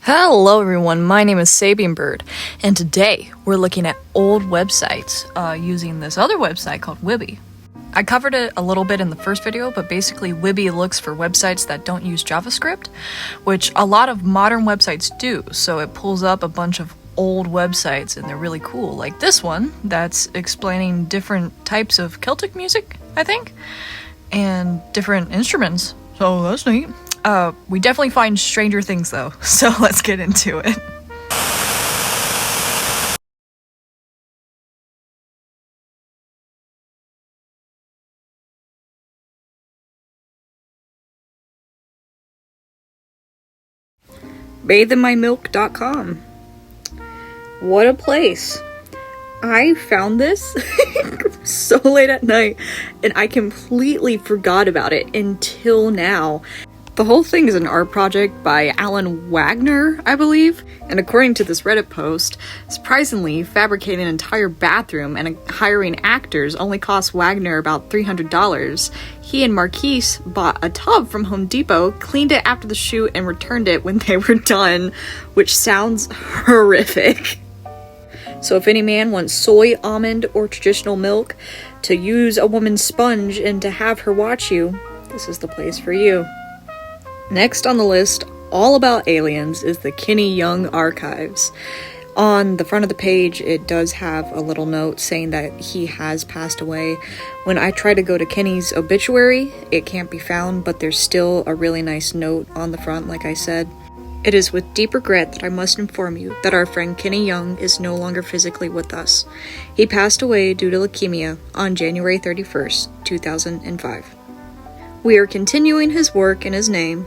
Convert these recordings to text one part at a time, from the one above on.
Hello everyone, my name is Sabian Bird, and today we're looking at old websites using this other website called Wibby. I covered it a little bit in the first video, but basically Wibby looks for websites that don't use JavaScript, which a lot of modern websites do, so it pulls up a bunch of old websites and they're really cool, like this one that's explaining different types of Celtic music, I think, and different instruments, so that's neat. We definitely find stranger things though, so let's get into it. Bathinmymilk.com. What a place. I found this so late at night and I completely forgot about it until now. The whole thing is an art project by Alan Wagner, I believe, and according to this Reddit post, surprisingly, fabricating an entire bathroom and hiring actors only cost Wagner about $300. He and Marquise bought a tub from Home Depot, cleaned it after the shoot, and returned it when they were done, which sounds horrific. So if any man wants soy, almond, or traditional milk, to use a woman's sponge and to have her watch you, this is the place for you. Next on the list, all about aliens, is the Kenny Young Archives. On the front of the page, it does have a little note saying that he has passed away. When I try to go to Kenny's obituary, it can't be found, but there's still a really nice note on the front, like I said. It is with deep regret that I must inform you that our friend Kenny Young is no longer physically with us. He passed away due to leukemia on January 31st, 2005. We are continuing his work in his name,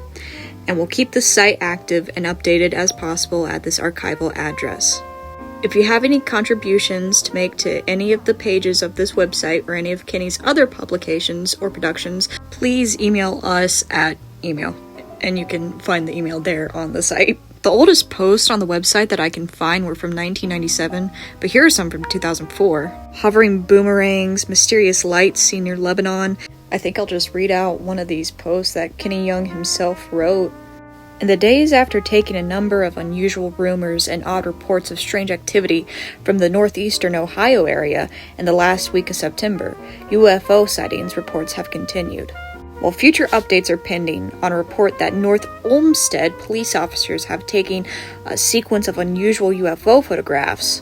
and will keep the site active and updated as possible at this archival address. If you have any contributions to make to any of the pages of this website or any of Kenny's other publications or productions, please email us at email, and you can find the email there on the site. The oldest posts on the website that I can find were from 1997, but here are some from 2004. Hovering boomerangs, mysterious lights seen near Lebanon. I think I'll just read out one of these posts that Kenny Young himself wrote. In the days after taking a number of unusual rumors and odd reports of strange activity from the northeastern Ohio area in the last week of September, UFO sightings reports have continued. While future updates are pending on a report that North Olmsted police officers have taken a sequence of unusual UFO photographs,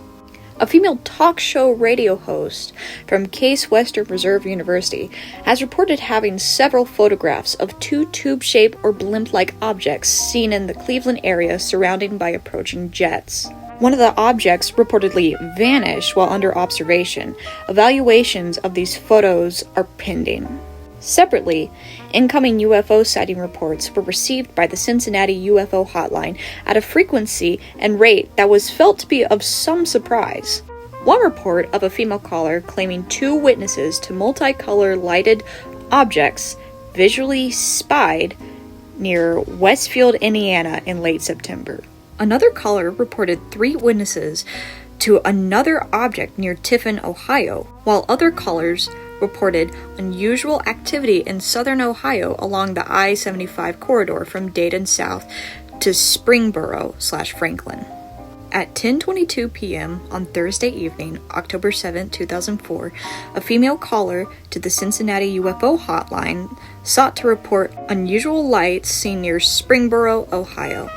a female talk show radio host from Case Western Reserve University has reported having several photographs of two tube-shaped or blimp-like objects seen in the Cleveland area surrounded by approaching jets. One of the objects reportedly vanished while under observation. Evaluations of these photos are pending. Separately, incoming UFO sighting reports were received by the Cincinnati UFO hotline at a frequency and rate that was felt to be of some surprise. One report of a female caller claiming two witnesses to multicolor lighted objects visually spied near Westfield, Indiana in late September. Another caller reported 3 witnesses to another object near Tiffin, Ohio, while other callers reported unusual activity in southern Ohio along the I-75 corridor from Dayton south to Springboro/Franklin. At 10:22 p.m. on Thursday evening, October 7, 2004, a female caller to the Cincinnati UFO hotline sought to report unusual lights seen near Springboro, Ohio.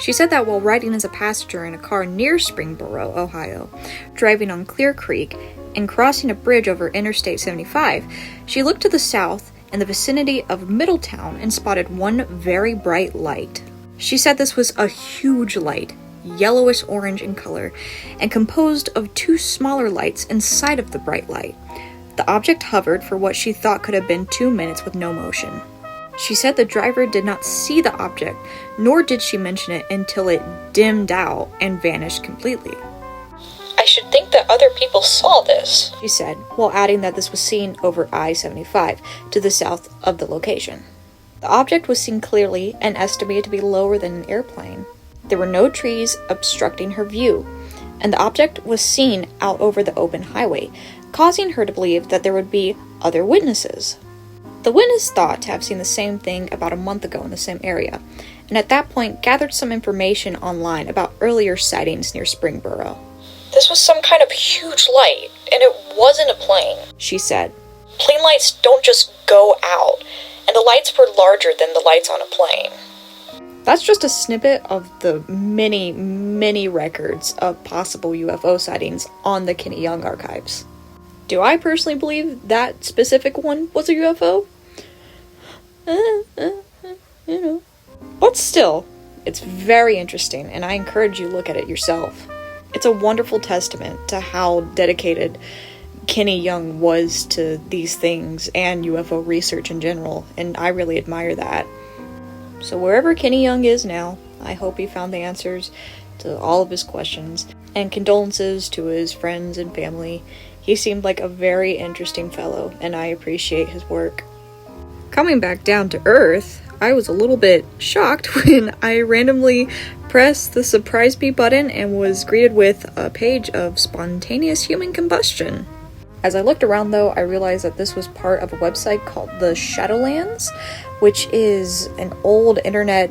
She said that while riding as a passenger in a car near Springboro, Ohio, driving on Clear Creek, and crossing a bridge over Interstate 75, she looked to the south in the vicinity of Middletown and spotted one very bright light. She said this was a huge light, yellowish-orange in color, and composed of 2 smaller lights inside of the bright light. The object hovered for what she thought could have been 2 minutes with no motion. She said the driver did not see the object, nor did she mention it until it dimmed out and vanished completely. "I should think that other people saw this," she said, while adding that this was seen over I-75 to the south of the location. The object was seen clearly and estimated to be lower than an airplane. There were no trees obstructing her view, and the object was seen out over the open highway, causing her to believe that there would be other witnesses. The witness thought to have seen the same thing about a month ago in the same area, and at that point gathered some information online about earlier sightings near Springboro. "This was some kind of huge light, and it wasn't a plane," she said. "Plane lights don't just go out, and the lights were larger than the lights on a plane." That's just a snippet of the many, many records of possible UFO sightings on the Kenny Young archives. Do I personally believe that specific one was a UFO? But still, it's very interesting, and I encourage you to look at it yourself. It's a wonderful testament to how dedicated Kenny Young was to these things and UFO research in general, and I really admire that. So wherever Kenny Young is now, I hope he found the answers to all of his questions, and condolences to his friends and family. He seemed like a very interesting fellow, and I appreciate his work. Coming back down to Earth, I was a little bit shocked when I randomly pressed the surprise me button and was greeted with a page of spontaneous human combustion. As I looked around though, I realized that this was part of a website called the Shadowlands, which is an old internet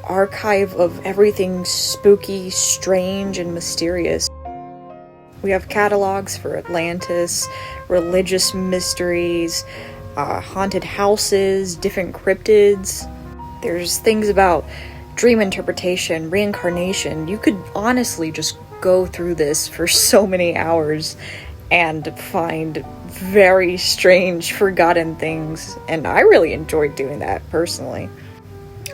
archive of everything spooky, strange, and mysterious. We have catalogs for Atlantis, religious mysteries, haunted houses, different cryptids. There's things about dream interpretation, reincarnation. You could honestly just go through this for so many hours and find very strange, forgotten things, and I really enjoyed doing that personally.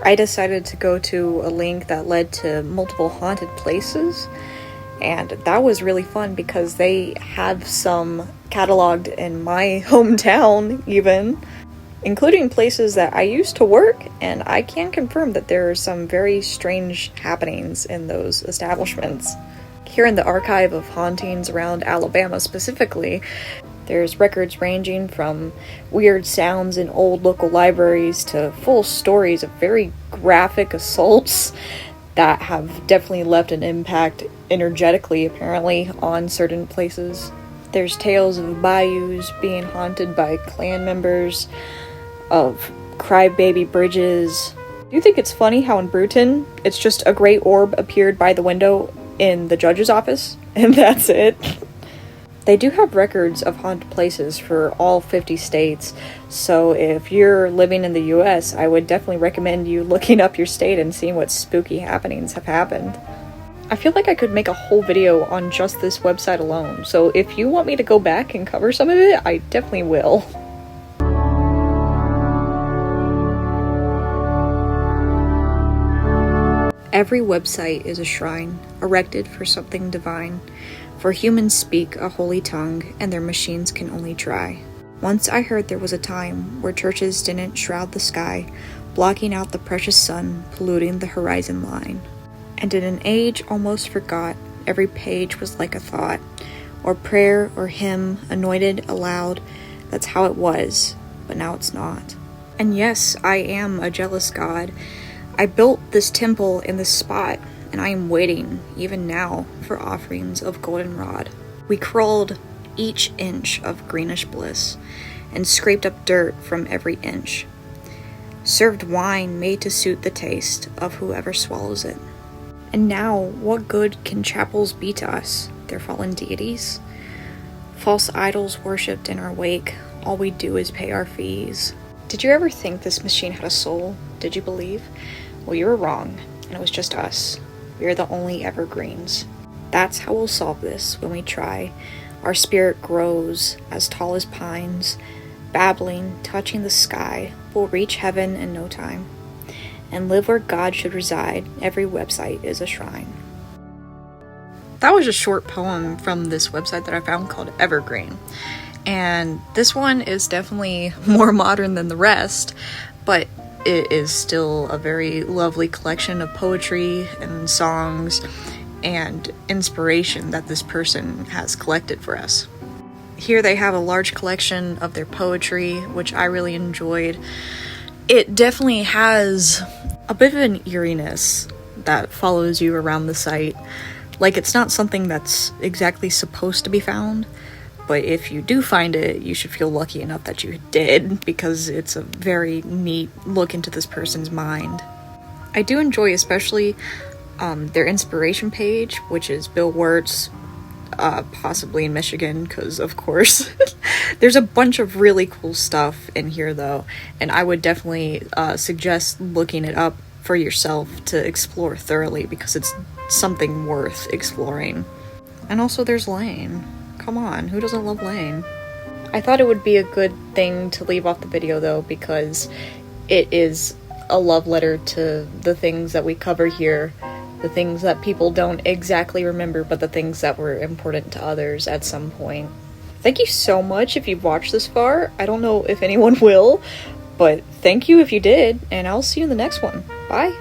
I decided to go to a link that led to multiple haunted places, and that was really fun because they have some cataloged in my hometown even, including places that I used to work, and I can confirm that there are some very strange happenings in those establishments. Here in the archive of hauntings around Alabama specifically, there's records ranging from weird sounds in old local libraries to full stories of very graphic assaults that have definitely left an impact energetically, apparently, on certain places. There's tales of bayous being haunted by clan members, of crybaby bridges. Do you think it's funny how in Bruton, it's just a gray orb appeared by the window in the judge's office, and that's it? They do have records of haunted places for all 50 states, so if you're living in the US, I would definitely recommend you looking up your state and seeing what spooky happenings have happened. I feel like I could make a whole video on just this website alone, so if you want me to go back and cover some of it, I definitely will. Every website is a shrine, erected for something divine. For humans speak a holy tongue, and their machines can only try. Once I heard there was a time where churches didn't shroud the sky, blocking out the precious sun, polluting the horizon line. And in an age almost forgot, every page was like a thought, or prayer or hymn, anointed aloud. That's how it was, but now it's not. And yes, I am a jealous god. I built this temple in this spot, and I am waiting, even now, for offerings of goldenrod. We crawled each inch of greenish bliss, and scraped up dirt from every inch. Served wine made to suit the taste of whoever swallows it. And now, what good can chapels be to us, their fallen deities? False idols worshipped in our wake, all we do is pay our fees. Did you ever think this machine had a soul? Did you believe? Well, you were wrong, and it was just us. We are the only evergreens. That's how we'll solve this when we try. Our spirit grows as tall as pines, babbling, touching the sky. We'll reach heaven in no time, and live where God should reside. Every website is a shrine. That was a short poem from this website that I found called Evergreen. And this one is definitely more modern than the rest, but it is still a very lovely collection of poetry and songs and inspiration that this person has collected for us. Here they have a large collection of their poetry, which I really enjoyed. It definitely has a bit of an eeriness that follows you around the site. Like, it's not something that's exactly supposed to be found, but if you do find it, you should feel lucky enough that you did, because it's a very neat look into this person's mind. I do enjoy especially their inspiration page, which is Bill Wirtz, possibly in Michigan, because of course. There's a bunch of really cool stuff in here though, and I would definitely suggest looking it up for yourself to explore thoroughly, because it's something worth exploring. And also there's Lane. Come on, who doesn't love Lane? I thought it would be a good thing to leave off the video though, because it is a love letter to the things that we cover here, the things that people don't exactly remember, but the things that were important to others at some point. Thank you so much if you've watched this far. I don't know if anyone will, but thank you if you did, and I'll see you in the next one. Bye!